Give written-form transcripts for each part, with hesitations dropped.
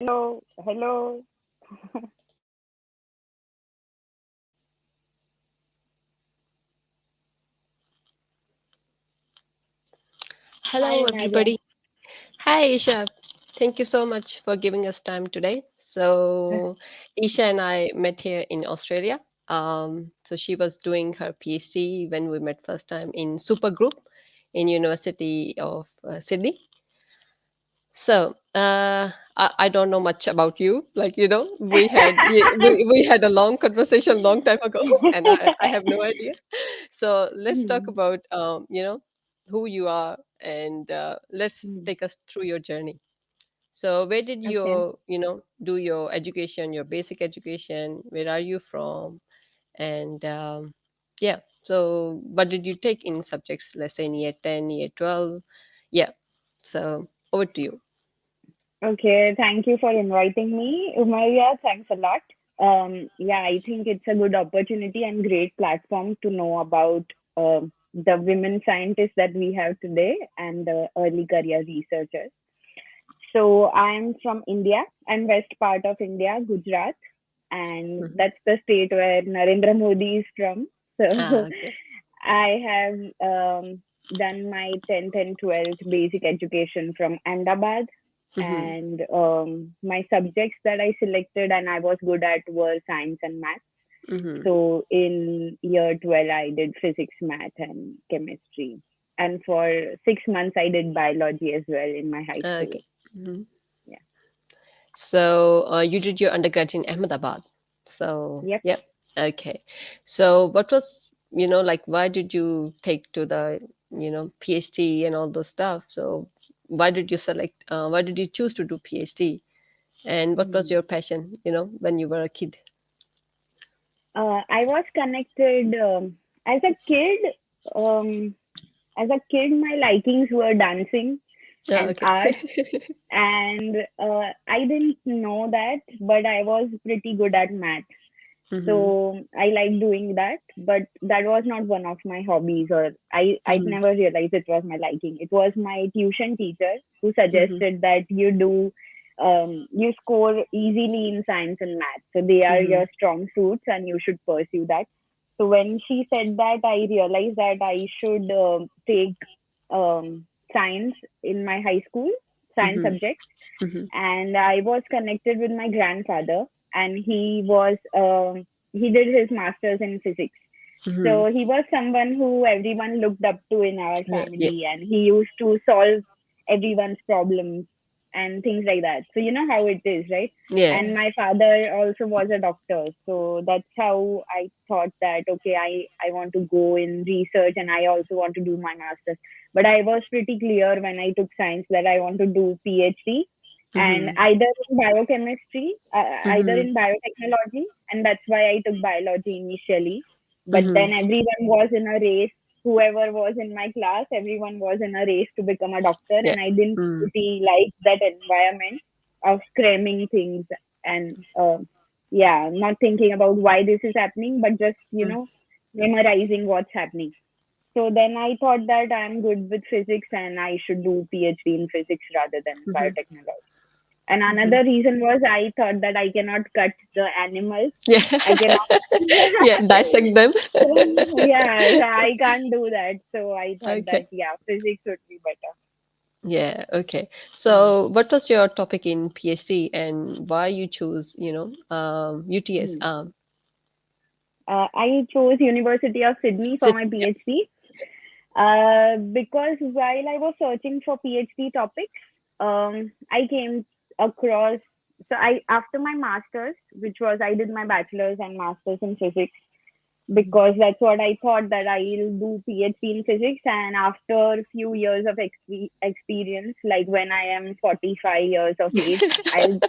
Hello, hello. Hi, Hello, Umairia. everybody. Hi, Isha. Thank you so much for giving us time today. So, Isha and I met here in Australia. So she was doing her PhD when we met first time in Supergroup in University of Sydney. So, I don't know much about you. We had a long conversation long time ago, and I have no idea. So let's talk Hmm, about who you are, and let's hmm. take us through your journey. So where did Okay, you do your education, your basic education? Where are you from? And yeah, so what did you take in subjects? Let's say in year 10, year 12. Yeah. So over to you. okay. Thank you for inviting me, Umairia. Thanks a lot. Yeah, I think it's a good opportunity and great platform to know about the women scientists that we have today and the early career researchers. So I'm from India. I'm west part of India, Gujarat, and Hmm. that's the state where Narendra Modi is from. So Okay. I have done my 10th and 12th basic education from Ahmedabad, Hmm. and my subjects that I selected and I was good at were science and math. Hmm. So in year 12, I did physics, math, and chemistry. And for 6 months, I did biology as well in my high school. Okay. Hmm. Yeah. So you did your undergrad in Ahmedabad. So Yep. yeah. Okay. So what was, like why did you take to the, PhD and all those stuff? So why did you choose to do PhD? And what was Hmm. your passion, when you were a kid? I was connected as a kid. Um, as a kid, my likings were dancing Oh, and okay. art, and I didn't know that, but I was pretty good at math. Mm-hmm. So I like doing that, but that was not one of my hobbies, or I Mm-hmm. never realized it was my liking. It was my tuition teacher who Mm-hmm. suggested that you score easily in science and math. So they are Mm-hmm. your strong suits and you should pursue that. So when she said that, I realized that I should take science in my high school, science Mm-hmm. subjects. Mm-hmm. And I was connected with my grandfather, and he did his masters in physics. Mm-hmm. So he was someone who everyone looked up to in our Yeah. family, and he used to solve everyone's problems and things like that. So you know how it is, right? And Yeah. my father also was a doctor, so that's how I thought that okay, I want to go in research, and I also want to do my masters. But I was pretty clear when I took science that I want to do PhD, and Mm-hmm. either Mm-hmm. in biotechnology, and that's why I took biology initially. But Mm-hmm. then everyone was in a race. Whoever was in my class, everyone was in a race to become a doctor, Yeah. and I didn't Mm. really like that environment of cramming things and yeah, not thinking about why this is happening, but just memorizing what's happening. So then I thought that I'm good with physics and I should do PhD in physics rather than Mm-hmm. biotechnology. And Mm-hmm. another reason was I thought that I cannot cut the animals. Yeah. I cannot. Yeah, dissect them. Yeah, so I can't do that. So I thought that Okay. yeah, physics would be better. Yeah, okay. Mm. So what was your topic in PhD and why you choose, UTS? Mm. I chose University of Sydney for So, my yeah. PhD because while I was searching for PhD topics, I came across. So I after my masters, which was I did my bachelor's and masters in physics Mhm. because that's what I thought that I'll do PhD in physics. And after a few years of experience, like when I am 45 years of age, I'll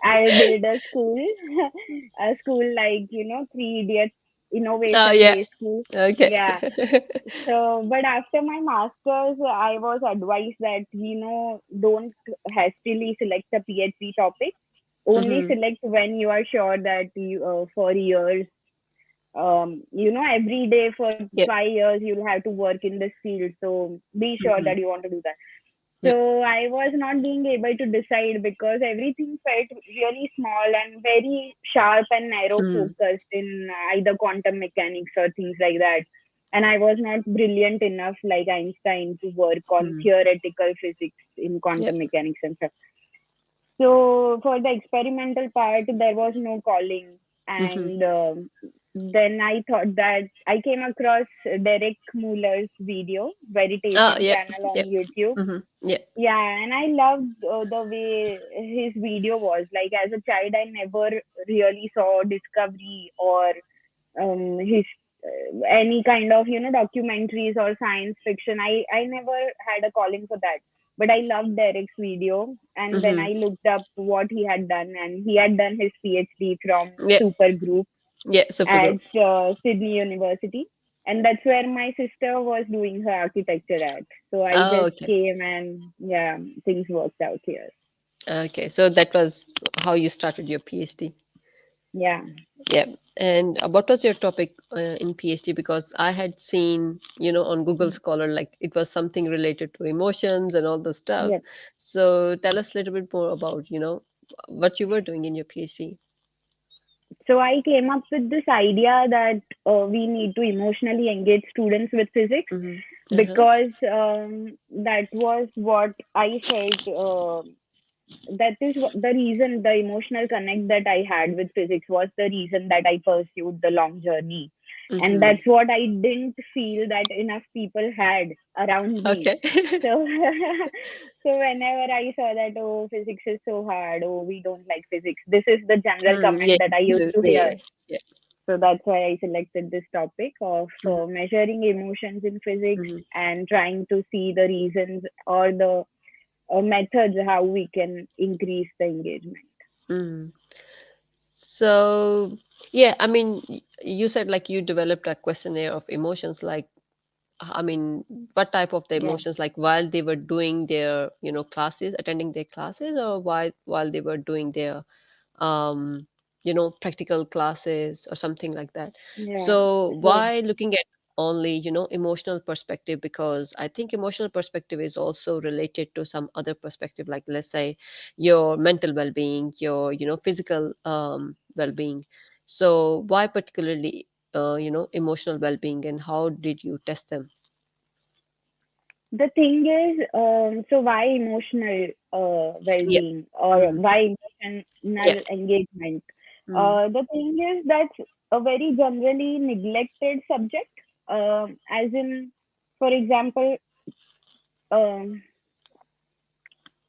I'll build a school, a school like Three Idiots Oh, innovation yeah. based school. Okay. Yeah. So, but after my masters, I was advised that don't hastily select a PhD topic. Only Mm-hmm. select when you are sure that you for years every day for Yep. 5 years you'll have to work in this field. So be sure Mm-hmm. that you want to do that. Yep. So I was not being able to decide because everything felt really small and very sharp and narrow Mm, focused in either quantum mechanics or things like that. And I was not brilliant enough like Einstein to work on mm, theoretical physics in yep. quantum mechanics and stuff. So for the experimental part, there was no calling, Mm-hmm. and then I thought that I came across Derek Muller's video, Meditation Yep. channel on Yep. YouTube. Mm-hmm. Yep. Yeah, and I loved the way his video was. Like as a child, I never really saw Discovery or his any kind of documentaries or science fiction. I never had a calling for that, but I loved Derek's video, and then Mm-hmm. I looked up what he had done, and he had done his PhD from Yep. Supergroup Yeah. Super at group. Sydney University, and that's where my sister was doing her architecture at. So I Oh, just okay. came, and yeah, things worked out here. Okay. So that was how you started your PhD. Yeah. Yeah. And what was your topic in PhD? Because I had seen, on Google Scholar, like it was something related to emotions and all the stuff. Yeah. So tell us a little bit more about, what you were doing in your PhD. So I came up with this idea that we need to emotionally engage students with physics Mm-hmm. Uh-huh. because that was what I felt. That is the reason the emotional connect that I had with physics was the reason that I pursued the long journey. And Mm-hmm. that's what I didn't feel that enough people had around me. Okay. So, so whenever I saw that, oh, physics is so hard, oh, we don't like physics, this is the general Yeah. comment that I used to Yeah. hear. Yeah. So that's why I selected this topic of measuring emotions in physics Mm-hmm. and trying to see the reasons or the methods how we can increase the engagement. Mm. So, yeah, I mean, you said like you developed a questionnaire of emotions, like, I mean, what type of the Yeah, emotions, like while they were doing their, classes, attending their classes, or while they were doing their um, practical classes or something like that. yeah. So So why looking at only, emotional perspective? Because I think emotional perspective is also related to some other perspective, like let's say your mental well-being, your, physical well-being. So why particularly, emotional well-being, and how did you test them? the thing is, so why emotional Yeah. well-being or Mm. why Yeah. emotional engagement? Mm. The thing is that's a very generally neglected subject. As in, for example, um,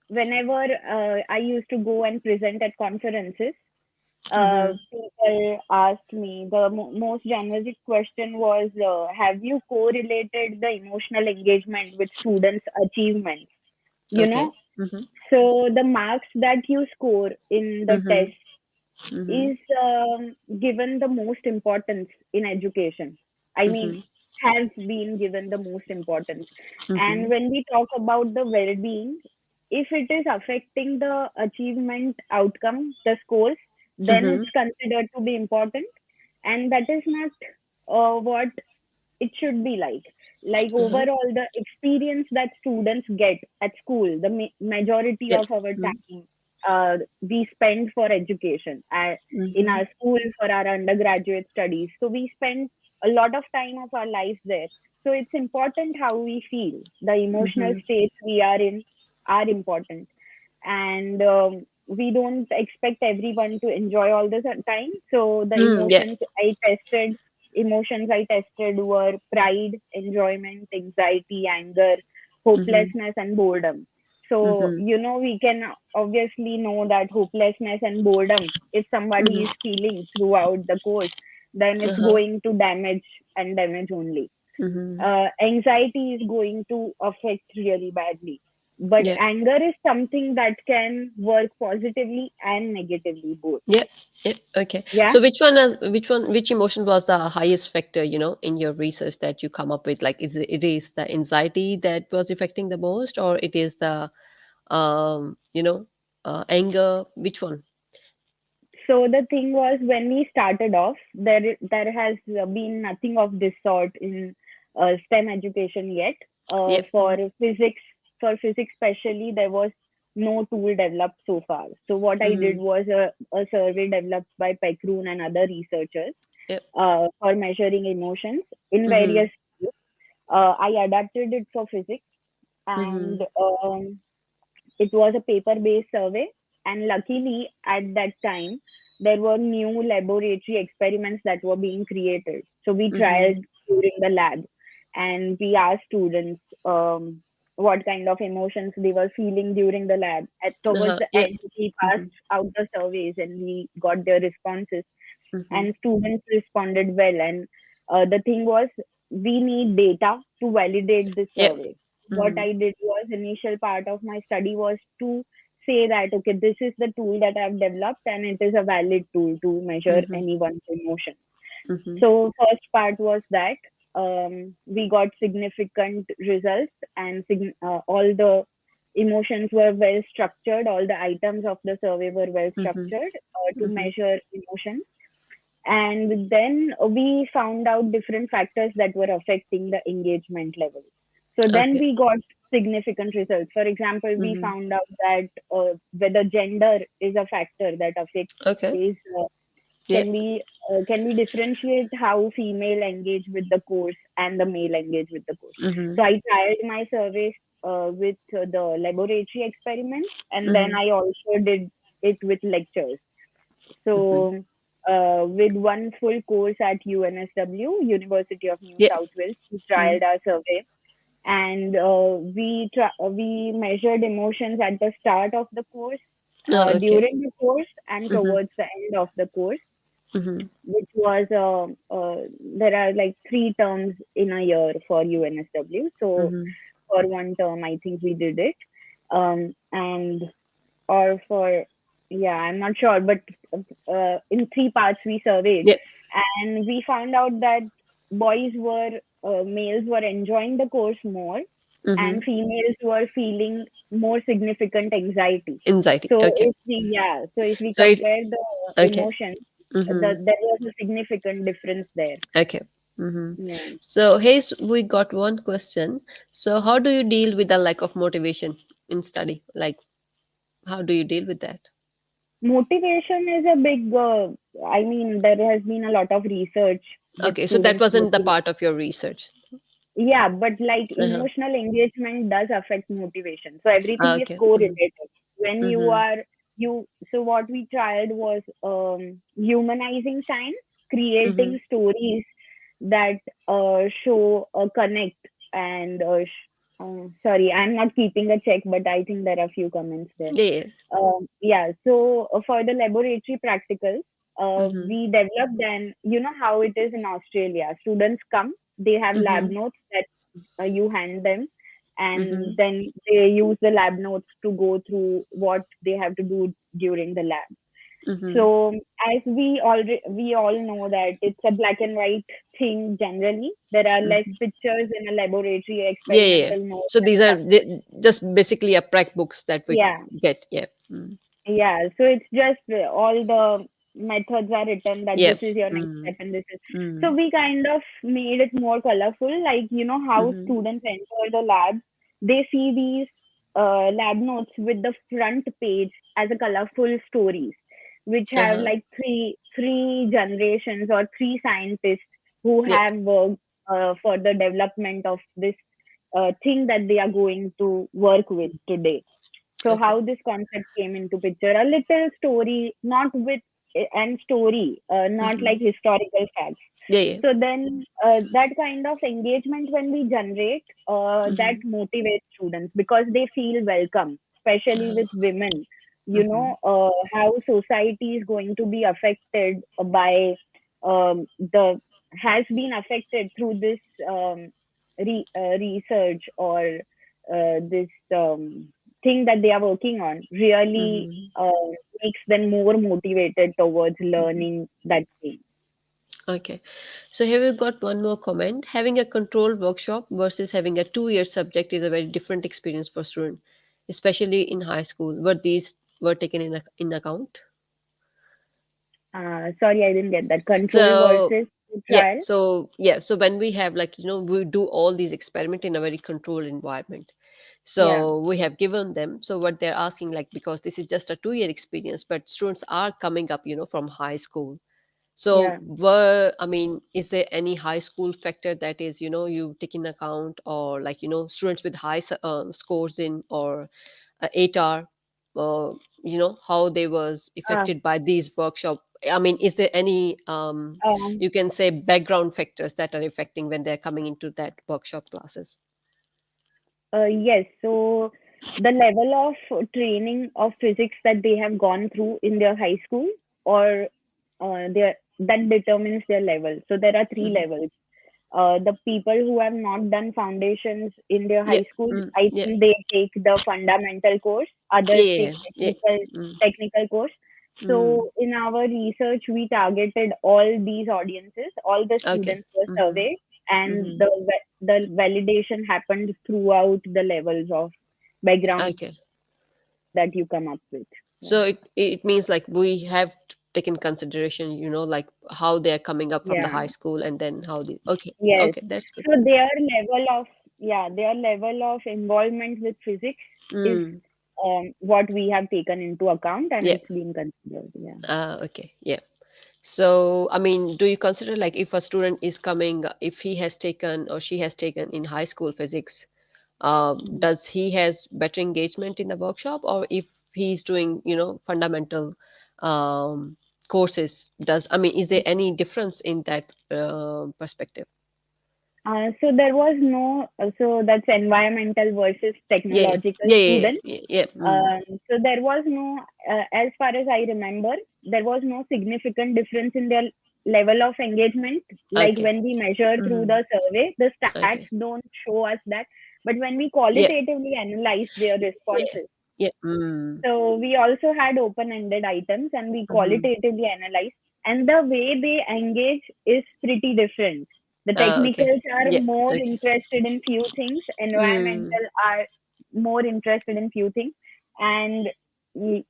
whenever I used to go and present at conferences, Mm-hmm. people asked me the most generic question was, have you correlated the emotional engagement with students' achievements? You Okay. know, Mm-hmm. so the marks that you score in the Mm-hmm. test Mm-hmm. is given the most importance in education. I mean, Mm-hmm. has been given the most importance. And Mm-hmm. when we talk about the well being, if it is affecting the achievement outcome, the scores, then Mm-hmm. it's considered to be important. And that is not what it should be like. Like Uh-huh. overall, the experience that students get at school, the majority Yep. of our Mm-hmm. time we spend for education in Mm-hmm. our school for our undergraduate studies. So we spend a lot of time of our life there. So it's important how we feel. The emotional Mm-hmm. states we are in are important, and we don't expect everyone to enjoy all the time. So the Yeah. emotions I tested were pride, enjoyment, anxiety, anger, Mm-hmm. hopelessness, and boredom. So, Mm-hmm. we can obviously know that hopelessness and boredom, if somebody Mm-hmm. is feeling throughout the course, then it's Uh-huh. going to damage and damage only. Mm-hmm. Anxiety is going to affect really badly. But Yeah. anger is something that can work positively and negatively both. Yeah. Yeah. Okay. Yeah. So which emotion was the highest factor, in your research that you come up with? Like, it is the anxiety that was affecting the most, or it is the anger? Which one? So the thing was, when we started off, there has been nothing of this sort in STEM education yet. Yep. For physics, for physics especially, there was no tool developed so far. So what I did Mm-hmm. was a survey developed by Pekroon and other researchers Yep. for measuring emotions in Mm-hmm. various fields. I adapted it for physics, and Mm-hmm. it was a paper-based survey. And luckily, at that time, there were new laboratory experiments that were being created. So we Mm-hmm. tried during the lab, and we asked students what kind of emotions they were feeling during the lab. Towards Uh-huh. the Yep. end, we passed Mm-hmm. out the surveys and we got their responses, Mm-hmm. and students responded well. And the thing was, we need data to validate this Yep. survey. What Mm-hmm. I did was, initial part of my study was to say that, okay, this is the tool that I've developed and it is a valid tool to measure Mm-hmm. anyone's emotion. Mm-hmm. So first part was that we got significant results, and all the emotions were well structured. All the items of the survey were well Mm-hmm. structured to Mm-hmm. measure emotions. And then we found out different factors that were affecting the engagement level. So then Okay. we got significant results. For example, we Mm-hmm. found out that whether gender is a factor that affects Okay. is Yep. can we differentiate how female engage with the course and the male engage with the course. Mm-hmm. So I tried my surveys with the laboratory experiments, and then Mm-hmm. I also did it with lectures. Mm-hmm. So, with one full course at UNSW, University of New Yep. South Wales, we Mm-hmm. trialed our survey, and we measured emotions at the start of the course, Oh, okay. during the course, and Mm-hmm. towards the end of the course, Mm-hmm. which was there are like 3 terms in a year for UNSW. So Mm-hmm. for one term, I think we did it, and or for, yeah, I'm not sure, but in 3 parts we surveyed, Yep. and we found out that males were enjoying the course more, Mm-hmm. and females were feeling more significant anxiety. Anxiety. So Okay. if we So it. compare the Okay. emotions, Mm-hmm. there was a significant difference there. Okay. Mm-hmm. Yeah. So, Hayes, we got one question. So, how do you deal with the lack of motivation in study? Like, how do you deal with that? Motivation is a big, I mean, there has been a lot of research with Okay, so that students wasn't the motivation. part of your research. Yeah, but like Uh-huh. emotional engagement does affect motivation. So everything is Okay. Mm-hmm. correlated. When you Mm-hmm. are you so what we tried was humanizing science, Mm-hmm. creating stories that show a connect, and sorry, I'm not keeping a check, but I think there are a few comments there. Yeah. Yeah. Yeah, so for the laboratory practicals, Mm-hmm. we developed, and you know how it is in Australia. Students come, they have lab Mm-hmm. notes that you hand them, Mm-hmm. and then they use the lab notes to go through what they have to do during the lab. Mm-hmm. So as we all know that it's a black and white thing generally. There are less Mm-hmm. pictures in a laboratory, Yeah, yeah, yeah. experimental notes So and these are stuff. just basically a prac books that we Yeah, get. Yeah. Mm. yeah. So it's just all the methods are written that Yeah. this is your next Mm. step and this is. So Mm. we kind of made it more colorful, like you know how Mm-hmm. students enter the lab, they see these lab notes with the front page as a colorful stories, which have Uh-huh. like three generations or three scientists who Yep. have worked for the development of this thing that they are going to work with today. So Okay. how this concept came into picture, a little story, not with and story, not Mm-hmm. like historical facts. Yeah, yeah. So then that kind of engagement when we generate, that Mm-hmm. motivates students because they feel welcome, especially with Uh-huh. women. You Mm-hmm. know how society is going to be affected by the has been affected through this research, or this thing that they are working on really Mm-hmm. makes them more motivated towards Mm-hmm. learning that thing. Okay. So here we've got one more comment. Having a controlled workshop versus having a 2 year subject is a very different experience for student, especially in high school. Were these were taken in account? Sorry, I didn't get that. Control So versus trial. so when we have, like, we do all these experiment in a very controlled environment. Yeah. So we have given them. So what they're asking, like, because this is just a 2 year experience, but students are coming up, from high school. So Yeah. I mean, is there any high school factor that is, you take in account, or like, students with high scores in, or 8R, uh, how they was Uh, affected by these workshop? I mean, is there any, um, you can say, background factors that are affecting when they're coming into that workshop classes? yes. So the level of training of physics that they have gone through in their high school, or their that determines their level. So there are three Hmm. levels. The people who have not done foundations in their Yeah. high school, Mm, I yeah. think they take the fundamental course. Yeah. Others Yeah. take Yeah. technical course. Mm. So in our research, we targeted all these audiences. All the Okay. students were Mm-hmm. surveyed, and Mm-hmm. the validation happened throughout the levels of background Okay. that you come up with. Yeah. So it means like we have taken consideration, like how they're coming up from the Yeah. high school, and then how the okay, Yes. okay, that's good. So their level of involvement with physics is Mm. what we have taken into account, and Yeah. it's been considered. Yeah. Okay. Yeah. So, I mean, do you consider, like, if a student is coming, if he has taken or she has taken in high school physics, Mm. does he has better engagement in the workshop, or if he's doing, fundamental um, courses, does, I mean, is there any difference in that perspective? So there was no, so that's environmental versus Yeah, technological yeah, yeah, students. yeah, yeah, yeah. Mm. So there was no, as far as I remember, there was no significant difference in their level of engagement. Like Okay. when we measure through Mm. the survey, the stats Okay. don't show us that. But when we Yeah, qualitatively analyze their yeah, responses, yeah. Mm. so we also had open-ended items and we Mm-hmm. qualitatively analyzed, and the way they engage is pretty different. The Okay. technicals are Yeah. more Okay. interested in few things, Mm. environmental are more interested in few things. And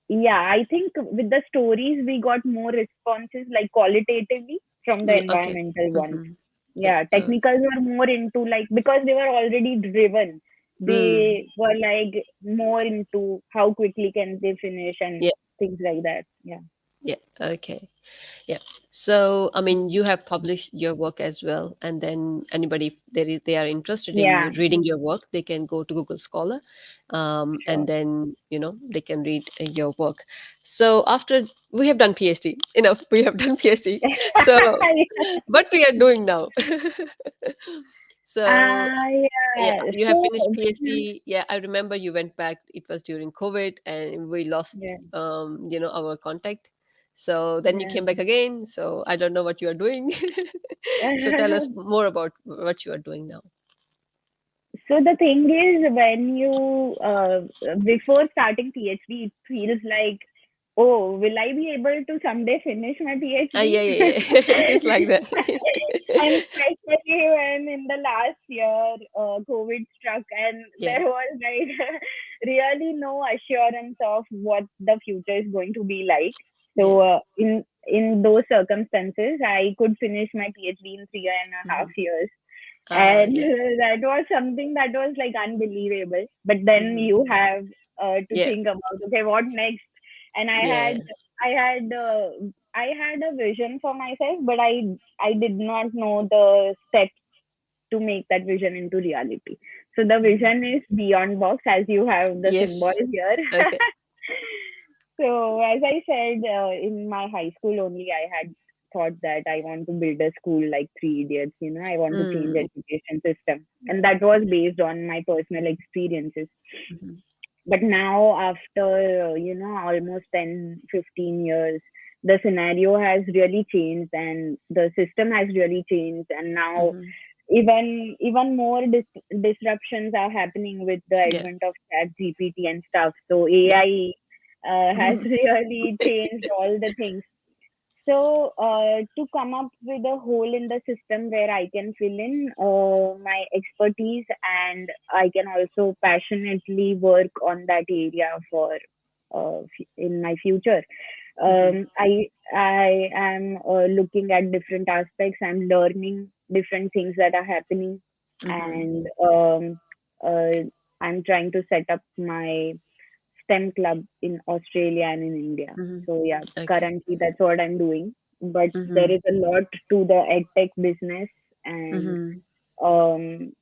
yeah, I think with the stories we got more responses like qualitatively from the Yeah. Okay. environmental ones. Mm-hmm. Yeah. Yeah, technicals were more into like because they were already driven. Mm. They were like more into how quickly can they finish and Yeah. things like that. Yeah. Yeah. Okay. Yeah. So, I mean, you have published your work as well, and then anybody, if they are interested in Yeah, reading your work, they can go to Google Scholar, and sure. then they can read your work. So after we have done PhD, we have done PhD. So what we are doing now? So yeah, Yeah. you have So finished PhD. Yeah, I remember you went back. It was during COVID, and we lost, yeah, our contact. So then you came yeah. back again. So I don't know what you are doing. So tell us more about what you are doing now. So the thing is, when you before starting PhD, it feels like, oh, will I be able to someday finish my PhD? Yeah, yeah, yeah. It is like that. And especially when in the last year, COVID struck, and Yeah. there was like really no assurance of what the future is going to be like. Yeah. So in those circumstances, I could finish my PhD in 3.5 Hmm. years, and Yeah. that was something that was like unbelievable. But then Hmm. you have to Yeah. think about, okay, what next? And Yeah. I had I had a vision for myself, but I did not know the steps to make that vision into reality. So the Hmm. vision is beyond box, as you have the symbol Yes. here. Okay. So as I said, in my high school only, I had thought that I want to build a school like Three Idiots. I want to change Mm. education system, and that was based on my personal experiences. Mhm. But now, after almost 10-15 years, the scenario has really changed, and the system has really changed, and now Mhm. even more disruptions are happening with the Yeah. advent of chat gpt and stuff. So Yeah. AI has really changed all the things. So to come up with a hole in the system where I can fill in my expertise, and I can also passionately work on that area for in my future. Mhm. I am looking at different aspects. I'm learning different things that are happening, Mhm. and uh, I'm trying to set up my STEM club in Australia and in India. Mm-hmm. So yeah, Okay. currently that's what I'm doing. But there Mm-hmm. is a lot to the edtech business, and Mm-hmm. um,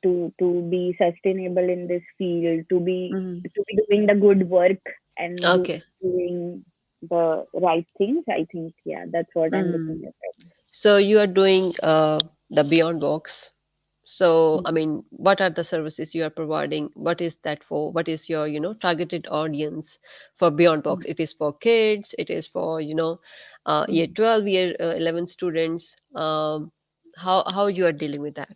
to be sustainable in this field, Mm-hmm. to be doing the good work and Okay. doing the right things. I think yeah, that's what I'm Mm. looking at right So you are doing the Beyond Box. So, now. I mean, what are the services you are providing? What is that for? What is your, targeted audience for Beyond Mm, Box? It is for kids. It is for, year mm. 12, year 11 students. How you are dealing with that?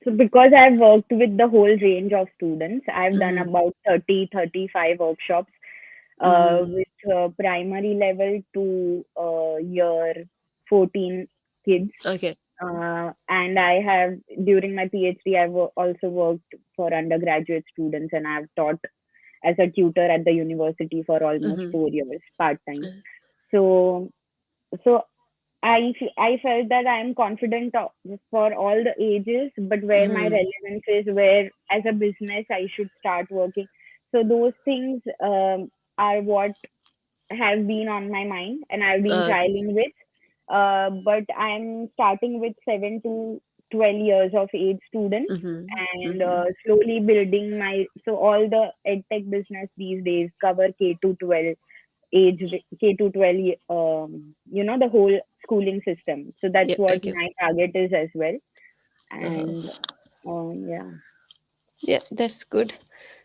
So because I've worked with the whole range of students, I've done Mm-hmm. about 35 workshops Mm-hmm. with primary level to year 14 kids. Okay. And I have, during my PhD, I've also worked for undergraduate students, and I've taught as a tutor at the university for almost Mm-hmm. 4 years, part time. So, so I felt that I am confident for all the ages, but where my Mm-hmm. relevance is, where as a business I should start working. So those things are what have been on my mind, and I've been Okay. trialing with. But I'm starting with 7 to 12 years of age students, Mm-hmm. and Mm-hmm. slowly building my. So all the edtech business these days cover K to 12 K to 12, the whole schooling system. So that's Yeah. what Okay. my target is as well. And Uh-huh. yeah. Yeah, that's good.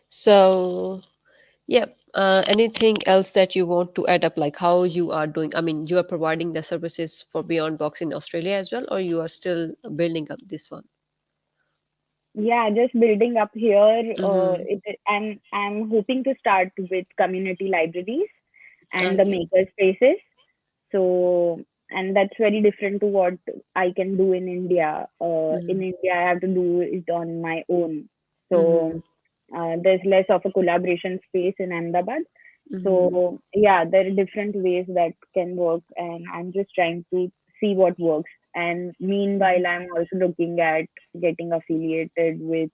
So, yeah. Anything else that you want to add up, like how you are doing? I mean, you are providing the services for Beyond Box in Australia as well, or you are still building up this one? Yeah, just building up here. Mm-hmm. I'm hoping to start with community libraries and the Okay. maker spaces. So, and that's very different to what I can do in India. In Mm-hmm. India, I have to do it on my own. Mm-hmm. So, there's less of a collaboration space in Ahmedabad. Mm-hmm. So, yeah, there are different ways that can work, and I'm just trying to see what works. And meanwhile, I'm also looking at getting affiliated with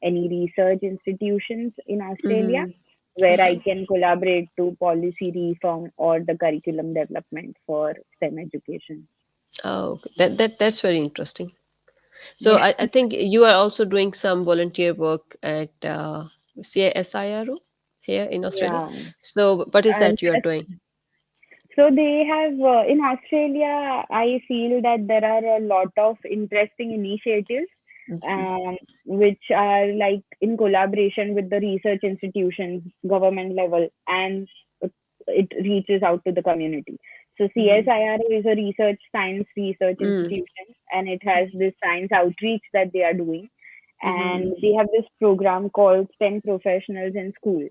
any research institutions in Australia Mm-hmm. where I Uh-huh. can collaborate to policy reform or the curriculum development for STEM education. Oh, okay. That's very interesting. So Yeah, I think you are also doing some volunteer work at CSIRO here in Australia. yeah. So what is that you are Yes. doing? So they have in Australia. I feel that there are a lot of interesting initiatives, Mm-hmm. um, which are like in collaboration with the research institutions, government level, and it reaches out to the community. So Mm-hmm. CSIRO is a science research Mm. institution, and it has this science outreach that they are doing, Mm-hmm. and they have this program called STEM professionals in school.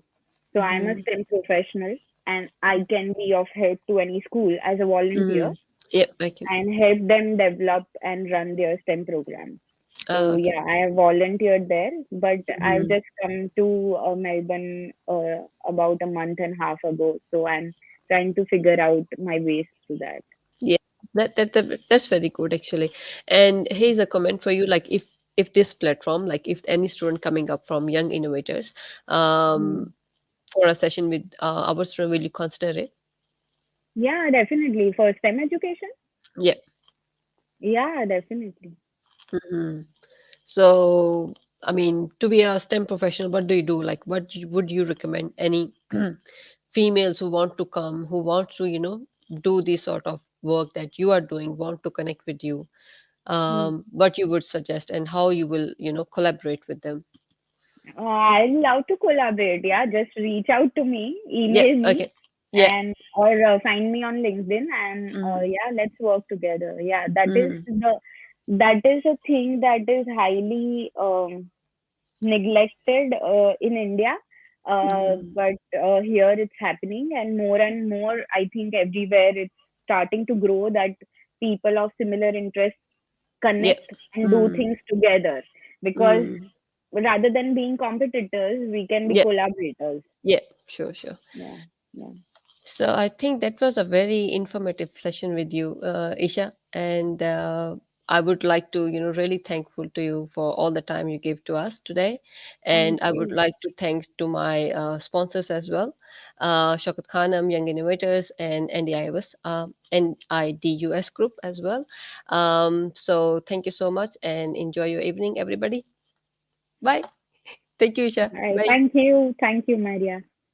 So I'm a Mm-hmm. STEM professional, and I can be of help to any school as a volunteer Mm. Yep. Okay. and help them develop and run their STEM program. Oh, So okay. yeah, I have volunteered there, but I've Mm. just come to Melbourne about a month and a half ago. So I'm trying to figure out my ways to that. Yeah, that's very good actually. And here's a comment for you. Like if this platform, like if any student coming up from Young Innovators, Mm. for a session with our student, will you consider it? Yeah, definitely for STEM education. Yeah. Yeah, definitely. Mhm. So, I mean, to be a STEM professional, what do you do? Like, would you recommend any females who want to come, who want to, do this sort of work that you are doing, want to connect with you? Mm. What you would suggest and how you will, collaborate with them? I'd love to collaborate. Yeah, just reach out to me, Yeah. email me, Okay. Yeah. and or find me on LinkedIn, and Mm-hmm. yeah, let's work together. Yeah, Mm-hmm. that is a thing that is highly neglected in India. Mm-hmm. But here it's happening, and more, I think everywhere it's starting to grow that people of similar interests Yeah. connect and do Mm. things together, because Mm. rather than being competitors, we can be Yeah. collaborators. Yeah. Sure. Sure. Yeah, yeah. So I think that was a very informative session with you, Isha. And I would like to, really thankful to you for all the time you gave to us today, Thank and I would you. like to thank to my sponsors as well, Shaukat Khanam, Young Innovators, and NIDUS Group as well. So thank you so much, and enjoy your evening, everybody. Bye. Thank you, Isha. All right. Bye. Thank you. Thank you, Maria.